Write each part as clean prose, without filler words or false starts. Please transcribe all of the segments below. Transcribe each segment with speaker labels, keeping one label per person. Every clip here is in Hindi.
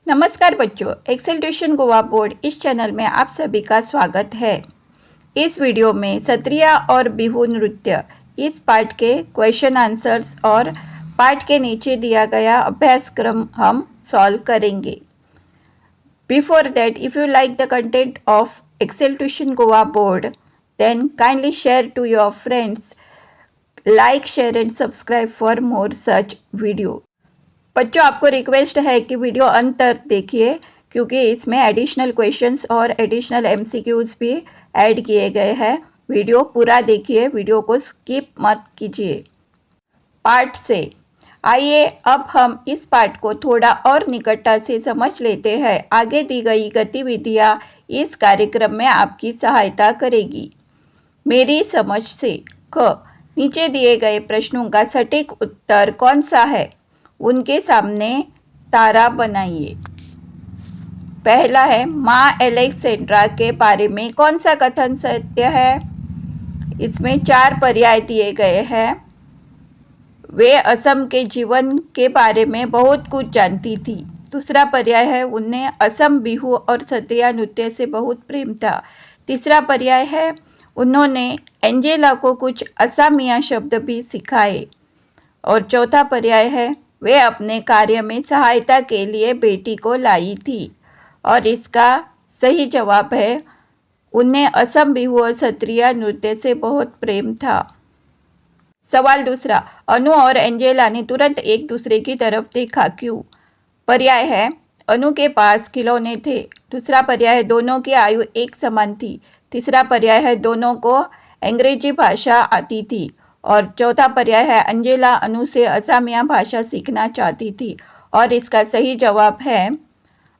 Speaker 1: नमस्कार बच्चों, एक्सेल ट्यूशन गोवा बोर्ड इस चैनल में आप सभी का स्वागत है। इस वीडियो में सत्रिया और बिहू नृत्य इस पाठ के क्वेश्चन आंसर्स और पाठ के नीचे दिया गया अभ्यासक्रम हम सॉल्व करेंगे। Before that, if you like the content of excel tuition Goa board, then kindly share to your friends, like, share and subscribe for more such video. बच्चों, आपको रिक्वेस्ट है कि वीडियो अंत तक देखिए क्योंकि इसमें एडिशनल क्वेश्चंस और एडिशनल एमसीक्यूज भी ऐड किए गए हैं। वीडियो पूरा देखिए, वीडियो को स्किप मत कीजिए। पार्ट से आइए अब हम इस पाठ को थोड़ा और निकटता से समझ लेते हैं। आगे दी गई गतिविधियाँ इस कार्यक्रम में आपकी सहायता करेगी। मेरी समझ से क, नीचे दिए गए प्रश्नों का सटीक उत्तर कौन सा है? उनके सामने तारा बनाइए। पहला है, माँ एलेक्सेंड्रा के बारे में कौन सा कथन सत्य है? इसमें 4 पर्याय दिए गए हैं। वे असम के जीवन के बारे में बहुत कुछ जानती थी। दूसरा पर्याय है, उन्हें असम बिहू और सत्रिया नृत्य से बहुत प्रेम था। तीसरा पर्याय है, उन्होंने एंजेला को कुछ असमिया शब्द भी सिखाए। और चौथा पर्याय है, वे अपने कार्य में सहायता के लिए बेटी को लाई थी। और इसका सही जवाब है, उन्हें असम बिहू और सत्रिया नृत्य से बहुत प्रेम था। सवाल दूसरा, अनु और एंजेला ने तुरंत एक दूसरे की तरफ देखा, क्यों? पर्याय है, अनु के पास खिलौने थे। दूसरा पर्याय है, दोनों की आयु एक समान थी। तीसरा पर्याय है, दोनों को अंग्रेजी भाषा आती थी। और चौथा पर्याय है, अंजेला अनु से असमिया भाषा सीखना चाहती थी। और इसका सही जवाब है,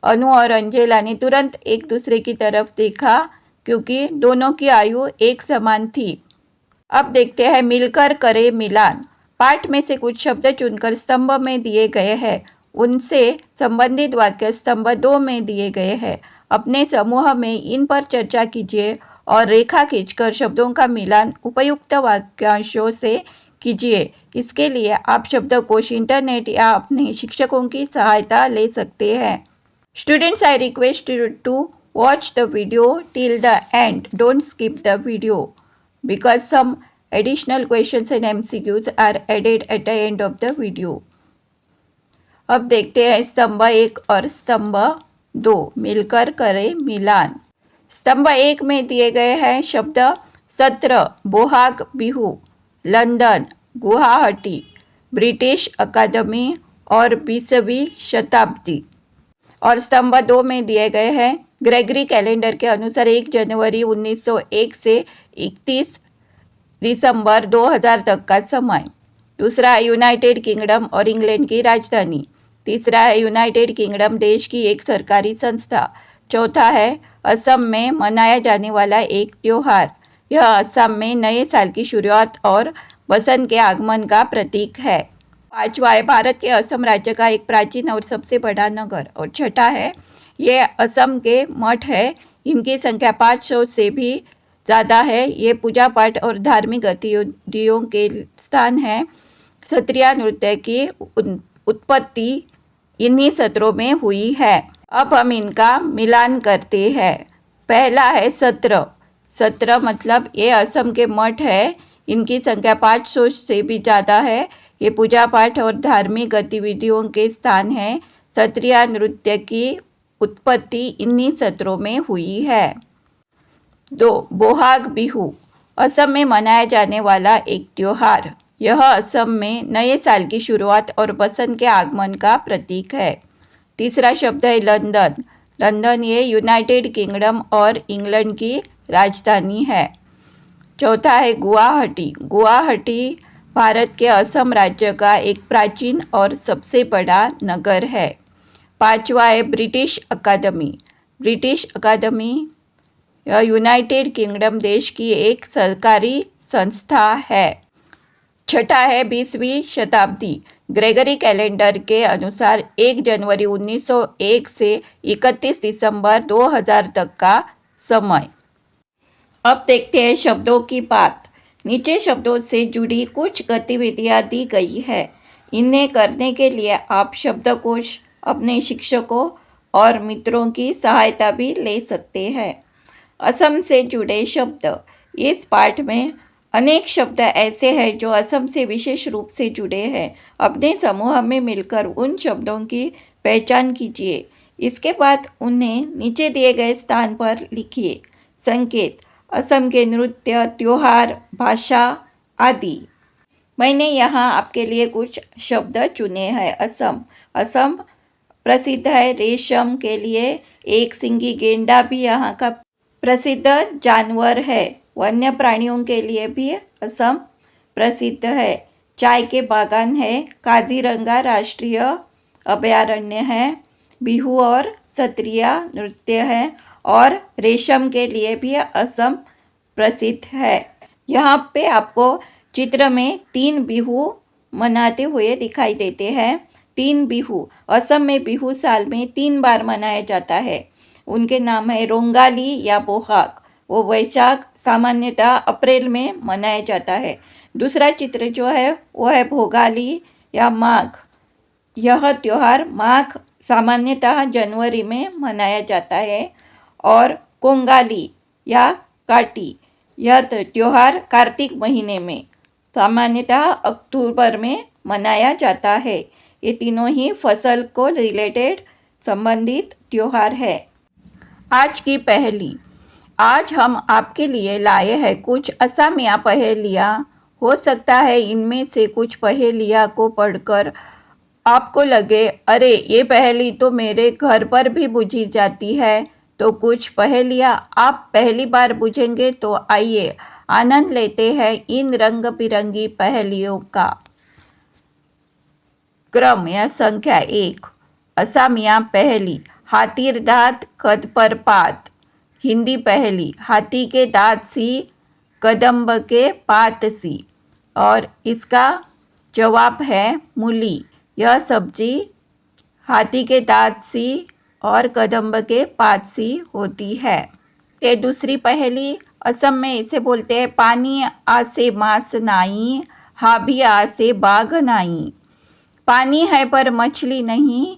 Speaker 1: अनु और अंजेला ने तुरंत एक दूसरे की तरफ देखा क्योंकि दोनों की आयु एक समान थी। अब देखते हैं, मिलकर करें मिलान। पाठ में से कुछ शब्द चुनकर स्तंभ में दिए गए हैं। उनसे संबंधित वाक्य स्तंभ 2 में दिए गए हैं। अपने समूह में इन पर चर्चा कीजिए और रेखा खींचकर शब्दों का मिलान उपयुक्त वाक्यांशों से कीजिए। इसके लिए आप शब्दकोश, इंटरनेट या अपने शिक्षकों की सहायता ले सकते हैं। Students, I request you to watch the video till the end. Don't skip the video because some additional questions and MCQs are added at the end of the video. अब देखते हैं स्तंभ 1 और स्तंभ 2, मिलकर करें मिलान। स्तंभ 1 में दिए गए हैं शब्द सत्र, बोहाग बिहू, लंदन, गुवाहाटी, ब्रिटिश अकादमी और 20वीं शताब्दी। और स्तंभ 2 में दिए गए हैं ग्रेगरी कैलेंडर के अनुसार 1 जनवरी 1901 से 31 दिसंबर 2000 तक का समय। दूसरा है, यूनाइटेड किंगडम और इंग्लैंड की राजधानी। तीसरा है, यूनाइटेड किंगडम देश की एक सरकारी संस्था। चौथा है, असम में मनाया जाने वाला एक त्योहार। यह असम में नए साल की शुरुआत और बसंत के आगमन का प्रतीक है। पांचवा है, भारत के असम राज्य का एक प्राचीन और सबसे बड़ा नगर। और छठा है, ये असम के मठ है, इनकी संख्या 500 से भी ज़्यादा है। ये पूजा पाठ और धार्मिक गतिविधियों के स्थान हैं। सत्रिया नृत्य की उत्पत्ति इन्हीं सत्रों में हुई है। अब हम इनका मिलान करते हैं। पहला है सत्र। सत्र मतलब ये असम के मठ है, इनकी संख्या 500 से भी ज़्यादा है। ये पूजा पाठ और धार्मिक गतिविधियों के स्थान हैं। सत्रिया नृत्य की उत्पत्ति इन्हीं सत्रों में हुई है। 2, बोहाग बिहू, असम में मनाया जाने वाला एक त्योहार। यह असम में नए साल की शुरुआत और बसंत के आगमन का प्रतीक है। तीसरा शब्द है लंदन। लंदन ये यूनाइटेड किंगडम और इंग्लैंड की राजधानी है। चौथा है गुवाहाटी। गुवाहाटी भारत के असम राज्य का एक प्राचीन और सबसे बड़ा नगर है। पांचवा है ब्रिटिश अकादमी। ब्रिटिश अकादमी यह यूनाइटेड किंगडम देश की एक सरकारी संस्था है। छठा है 20वीं शताब्दी। ग्रेगरी कैलेंडर के अनुसार 1 जनवरी 1901 से 31 दिसंबर 2000 तक का समय। अब देखते हैं शब्दों की बात। नीचे शब्दों से जुड़ी कुछ गतिविधियाँ दी गई है। इन्हें करने के लिए आप शब्दकोश, अपने शिक्षकों और मित्रों की सहायता भी ले सकते हैं। असम से जुड़े शब्द। इस पाठ में अनेक शब्द ऐसे हैं जो असम से विशेष रूप से जुड़े हैं। अपने समूह में मिलकर उन शब्दों की पहचान कीजिए। इसके बाद उन्हें नीचे दिए गए स्थान पर लिखिए। संकेत: असम के नृत्य, त्योहार, भाषा आदि। मैंने यहाँ आपके लिए कुछ शब्द चुने हैं। असम प्रसिद्ध है रेशम के लिए। एक सिंगी गेंडा भी यहाँ का प्रसिद्ध जानवर है। वन्य प्राणियों के लिए भी असम प्रसिद्ध है। चाय के बागान है। काजीरंगा राष्ट्रीय अभयारण्य है। बिहू और सत्रिया नृत्य है और रेशम के लिए भी असम प्रसिद्ध है। यहाँ पे आपको चित्र में 3 बिहू मनाते हुए दिखाई देते हैं। 3 बिहू। असम में बिहू साल में 3 बार मनाया जाता है। उनके नाम है रोंगाली या बोहाग। वो वैशाख सामान्यतः अप्रैल में मनाया जाता है। दूसरा चित्र जो है वो है भोगाली या माघ। यह त्यौहार माघ सामान्यतः जनवरी में मनाया जाता है। और कोंगाली या काटी, यह त्यौहार कार्तिक महीने में सामान्यतः अक्टूबर में मनाया जाता है। ये तीनों ही फसल को रिलेटेड संबंधित त्यौहार है। आज की पहेली। आज हम आपके लिए लाए हैं कुछ असमिया पहेलियाँ। हो सकता है इनमें से कुछ पहेलियाँ को पढ़कर आपको लगे, अरे ये पहेली तो मेरे घर पर भी बुझी जाती है। तो कुछ पहेलियाँ आप पहली बार बुझेंगे। तो आइए आनंद लेते हैं इन रंग बिरंगी पहेलियों का। क्रम या संख्या 1। असमिया पहेली। हाथीर दांत कद पर पात। हिंदी पहेली। हाथी के दांत सी कदम्ब के पात सी। और इसका जवाब है मूली। यह सब्जी हाथी के दांत सी और कदम्ब के पात सी होती है। ये दूसरी पहेली। असम में इसे बोलते हैं पानी आसे मांस नाई, हाभी आसे बाघ नाई। पानी है पर मछली नहीं,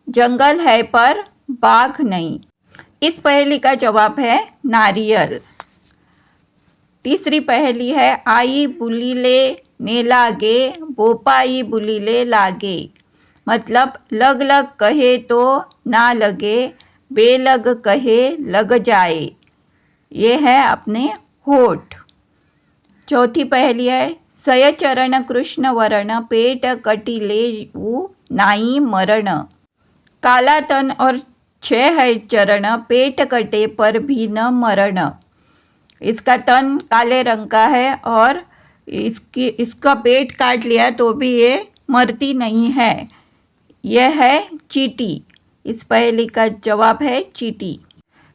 Speaker 1: जंगल है पर बाघ नहीं। इस पहेली का जवाब है नारियल। तीसरी पहेली है आई बुलीले ने लागे, बोपाई बुलीले लागे। मतलब लग लग कहे तो ना लगे, बेलग कहे लग जाए। ये है अपने होठ। चौथी पहेली है सय चरण कृष्ण वर्ण, पेट कटिले ऊ नाई मरण। काला तन और 6 है चरण, पेट कटे पर भी न मरण। इसका तन काले रंग का है और इसका पेट काट लिया तो भी ये मरती नहीं है। यह है चींटी। इस पहेली का जवाब है चींटी।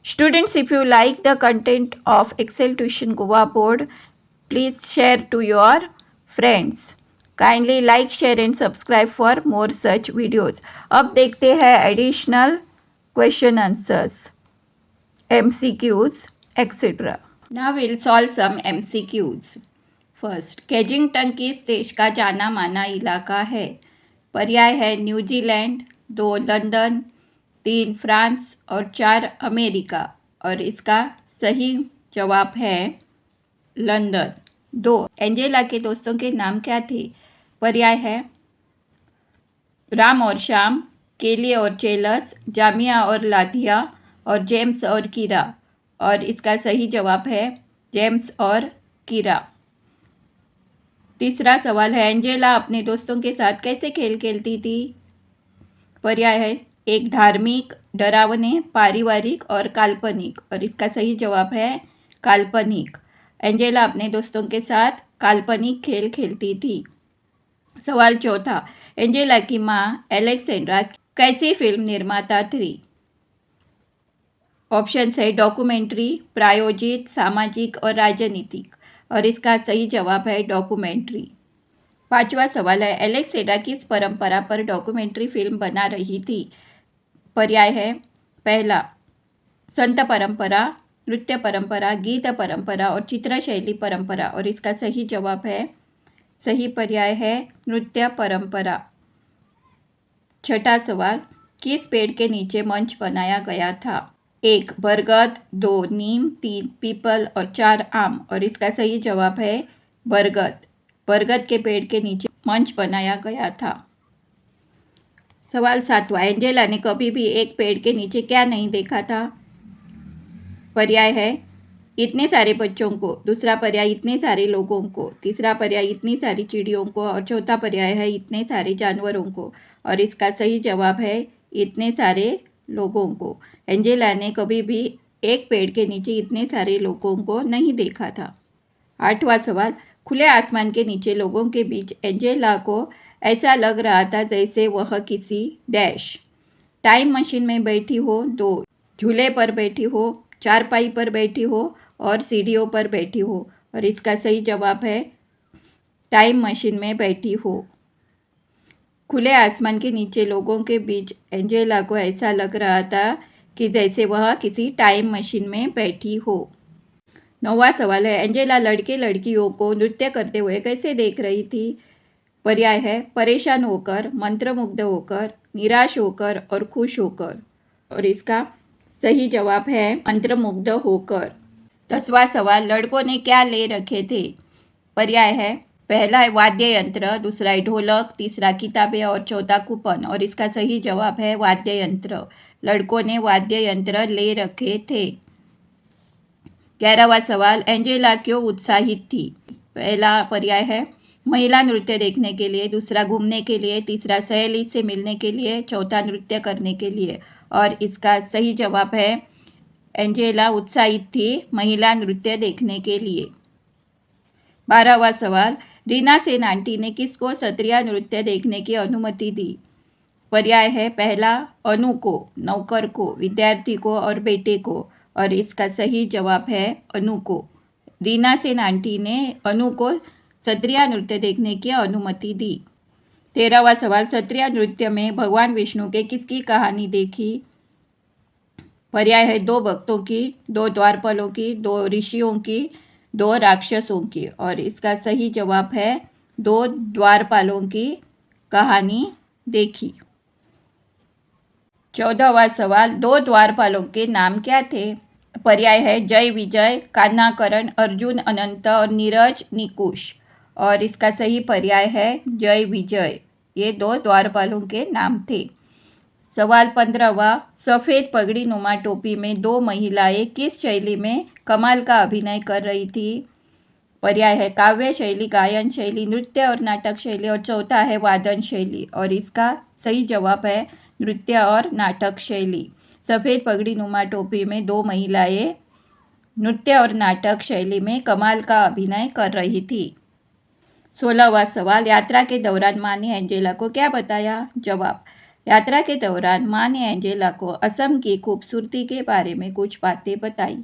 Speaker 1: Students, if you like the content of Excel Tuition Goa board, please share to your friends. Kindly like, share and subscribe for more such videos. अब देखते हैं additional question answers, MCQs, etc. Now we'll solve some MCQs. First, केजिंगटन किस देश का जाना माना इलाका है? पर्याय है न्यूजीलैंड, 2 लंदन, 3 फ्रांस और 4 अमेरिका। और इसका सही जवाब है लंदन। 2 एंजेला के दोस्तों के नाम क्या थे? पर्याय है राम और श्याम, केली और चेलस, जामिया और लाथिया और जेम्स और कीरा। और इसका सही जवाब है जेम्स और कीरा। तीसरा सवाल है एंजेला अपने दोस्तों के साथ कैसे खेल खेलती थी? पर्याय है एक धार्मिक, डरावने, पारिवारिक और काल्पनिक। और इसका सही जवाब है काल्पनिक। एंजेला अपने दोस्तों के साथ काल्पनिक खेल खेलती थी। सवाल चौथा, एंजेला की माँ एलेक्सेंड्रा कैसी फिल्म निर्माता थी? ऑप्शन है डॉक्यूमेंट्री, प्रायोजित, सामाजिक और राजनीतिक। और इसका सही जवाब है डॉक्यूमेंट्री। पांचवा सवाल है एलेक्सेंड्रा किस परंपरा पर डॉक्यूमेंट्री फिल्म बना रही थी? पर्याय है पहला संत परंपरा, नृत्य परंपरा, गीत परंपरा और चित्रशैली परंपरा। और इसका सही जवाब है, सही पर्याय है नृत्य परंपरा। छठा सवाल, किस पेड़ के नीचे मंच बनाया गया था? 1 बरगद, 2 नीम, 3 पीपल और 4 आम। और इसका सही जवाब है बरगद। बरगद के पेड़ के नीचे मंच बनाया गया था। सवाल 7वां, एंजेला ने कभी भी एक पेड़ के नीचे क्या नहीं देखा था? पर्याय है इतने सारे बच्चों को, दूसरा पर्याय इतने सारे लोगों को, तीसरा पर्याय इतनी सारी चिड़ियों को और चौथा पर्याय है इतने सारे जानवरों को। और इसका सही जवाब है इतने सारे लोगों को। एंजेला ने कभी भी एक पेड़ के नीचे इतने सारे लोगों को नहीं देखा था। 8वां सवाल, खुले आसमान के नीचे लोगों के बीच एंजेला को ऐसा लग रहा था जैसे वह किसी डैश टाइम मशीन में बैठी हो, 2 झूले पर बैठी हो, चारपाई पर बैठी हो और सीढ़ियों पर बैठी हो। और इसका सही जवाब है टाइम मशीन में बैठी हो। खुले आसमान के नीचे लोगों के बीच एंजेला को ऐसा लग रहा था कि जैसे वह किसी टाइम मशीन में बैठी हो। 9वां सवाल है, एंजेला लड़के लड़कियों को नृत्य करते हुए कैसे देख रही थी? पर्याय है परेशान होकर, मंत्रमुग्ध होकर, निराश होकर और खुश होकर। और इसका सही जवाब है मंत्रमुग्ध होकर। 10वां सवाल, लड़कों ने क्या ले रखे थे? पर्याय है पहला है वाद्य यंत्र, दूसरा है ढोलक, तीसरा किताबें और चौथा कूपन। और इसका सही जवाब है वाद्य यंत्र। लड़कों ने वाद्य यंत्र ले रखे थे। 11वां सवाल, एंजेला क्यों उत्साहित थी? पहला पर्याय है महिला नृत्य देखने के लिए, दूसरा घूमने के लिए, तीसरा सहेली से मिलने के लिए, चौथा नृत्य करने के लिए। और इसका सही जवाब है एंजेला उत्साहित थी महिला नृत्य देखने के लिए। 12वां सवाल, रीना सेन आंटी ने किसको सत्रिया नृत्य देखने की अनुमति दी? पर्याय है पहला अनु को, नौकर को, विद्यार्थी को और बेटे को। और इसका सही जवाब है अनु को। रीना सेन आंटी ने अनु को सत्रिया नृत्य देखने की अनुमति दी। 13वां सवाल, सत्रिया नृत्य में भगवान विष्णु के किसकी कहानी देखी? पर्याय है 2 भक्तों की, 2 द्वारपालों की, 2 ऋषियों की, 2 राक्षसों की। और इसका सही जवाब है 2 द्वारपालों की कहानी देखी। 14वां सवाल, 2 द्वारपालों के नाम क्या थे? पर्याय है जय विजय, कान्हा करण, अर्जुन अनंत और नीरज निकुश। और इसका सही पर्याय है जय विजय। ये 2 द्वारपालों के नाम थे। सवाल 15वां, सफ़ेद पगड़ी नुमा टोपी में 2 महिलाएं किस शैली में कमाल का अभिनय कर रही थी? पर्याय है काव्य शैली, गायन शैली, नृत्य और नाटक शैली और चौथा है वादन शैली। और इसका सही जवाब है नृत्य और नाटक शैली। सफ़ेद पगड़ी नुमा टोपी में 2 महिलाएं नृत्य और नाटक शैली में कमाल का अभिनय कर रही थी। 16वां सवाल, यात्रा के दौरान माँ ने एंजेला को क्या बताया? जवाब, यात्रा के दौरान माँ ने एंजेला को असम की खूबसूरती के बारे में कुछ बातें बताई।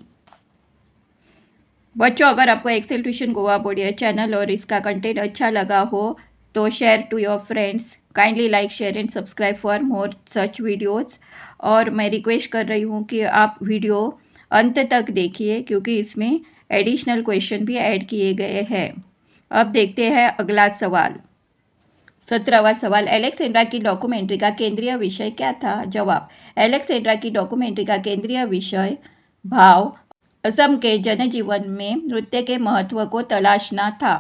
Speaker 1: बच्चों, अगर आपको excel tuition Goa board channel और इसका कंटेंट अच्छा लगा हो तो share to your friends. Kindly like, share and subscribe for more such videos. और मैं रिक्वेस्ट कर रही हूँ कि आप वीडियो अंत तक देखिए क्योंकि इसमें एडिशनल क्वेश्चन भी ऐड किए गए हैं। अब देखते हैं अगला सवाल। 17वां सवाल, एलेक्सेंड्रा की डॉक्यूमेंट्री का केंद्रीय विषय क्या था? जवाब, एलेक्सेंड्रा की डॉक्यूमेंट्री का केंद्रीय विषय भाव, असम के जनजीवन में नृत्य के महत्व को तलाशना था।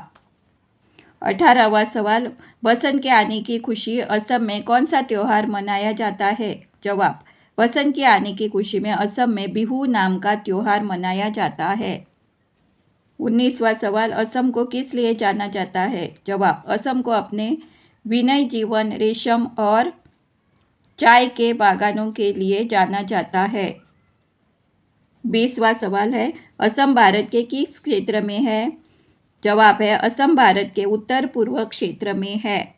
Speaker 1: 18वां सवाल, बसंत के आने की खुशी असम में कौन सा त्यौहार मनाया जाता है? जवाब, बसंत के आने की खुशी में असम में बिहू नाम का त्यौहार मनाया जाता है। 19वां सवाल, असम को किस लिए जाना जाता है? जवाब, असम को अपने विनय जीवन, रेशम और चाय के बागानों के लिए जाना जाता है। 20वां सवाल है, असम भारत के किस क्षेत्र में है? जवाब है असम भारत के उत्तर पूर्व क्षेत्र में है।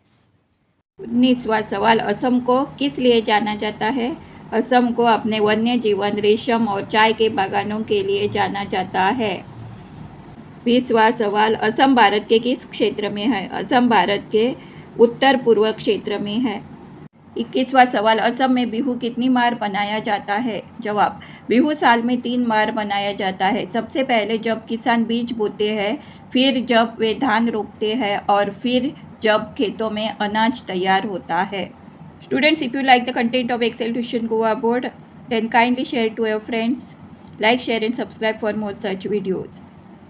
Speaker 1: 19वां सवाल, असम को किस लिए जाना जाता है? असम को अपने वन्य जीवन, रेशम और चाय के बागानों के लिए जाना जाता है। 20वां सवाल, असम भारत के किस क्षेत्र में है? असम भारत के उत्तर पूर्व क्षेत्र में है। 21वां सवाल, असम में बिहू कितनी बार मनाया जाता है? जवाब, बिहू साल में 3 बार मनाया जाता है। सबसे पहले जब किसान बीज बोते हैं, फिर जब वे धान रोपते हैं और फिर जब खेतों में अनाज तैयार होता है। Students, if you like the content of Excel Tuition Goa board, then kindly share to your friends. Like, share and subscribe for more such videos.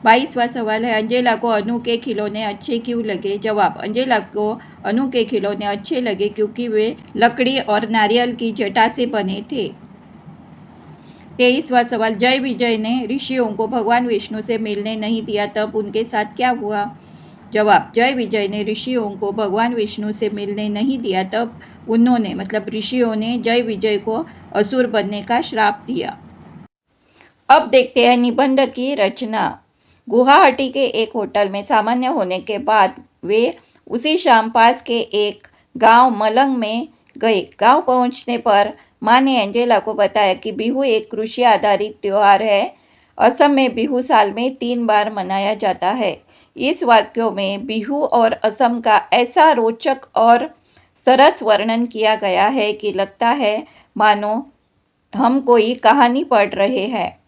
Speaker 1: 22वां सवाल है, अंजेला को अनु के खिलौने अच्छे क्यों लगे? जवाब, अंजेला को अनु के खिलौने अच्छे लगे क्योंकि वे लकड़ी और नारियल की जटा से बने थे। 23वां सवाल, जय विजय ने ऋषियों को भगवान विष्णु से मिलने नहीं दिया, तब उनके साथ क्या हुआ? जवाब, जय विजय ने ऋषियों को भगवान विष्णु से मिलने नहीं दिया, तब उन्होंने मतलब ऋषियों ने जय विजय को असुर बनने का श्राप दिया। अब देखते हैं निबंध की रचना। गुवाहाटी के एक होटल में सामान्य होने के बाद वे उसी शाम पास के एक गांव मलंग में गए। गांव पहुंचने पर माँ ने एंजेला को बताया कि बिहू एक कृषि आधारित त्योहार है। असम में बिहू साल में 3 बार मनाया जाता है। इस वाक्यों में बिहू और असम का ऐसा रोचक और सरस वर्णन किया गया है कि लगता है मानो हम कोई कहानी पढ़ रहे हैं।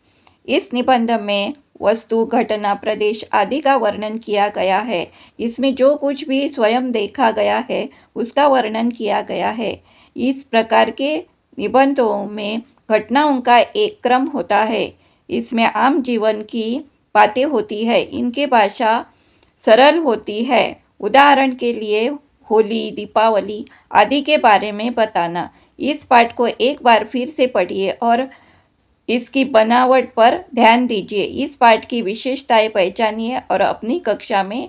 Speaker 1: इस निबंध में वस्तु, घटना, प्रदेश आदि का वर्णन किया गया है। इसमें जो कुछ भी स्वयं देखा गया है उसका वर्णन किया गया है। इस प्रकार के निबंधों में घटनाओं का एक क्रम होता है। इसमें आम जीवन की बातें होती है। इनकी भाषा सरल होती है। उदाहरण के लिए होली, दीपावली आदि के बारे में बताना। इस पाठ को एक बार फिर से पढ़िए और इसकी बनावट पर ध्यान दीजिए। इस पाठ की विशेषताएं पहचानिए और अपनी कक्षा में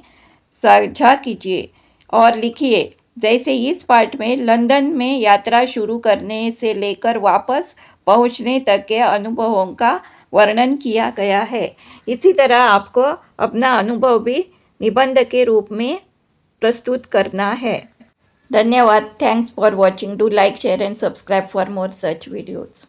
Speaker 1: साझा कीजिए और लिखिए। जैसे इस पाठ में लंदन में यात्रा शुरू करने से लेकर वापस पहुंचने तक के अनुभवों का वर्णन किया गया है। इसी तरह आपको अपना अनुभव भी निबंध के रूप में प्रस्तुत करना है। धन्यवाद। Thanks for watching. Do like, share and subscribe for more such videos.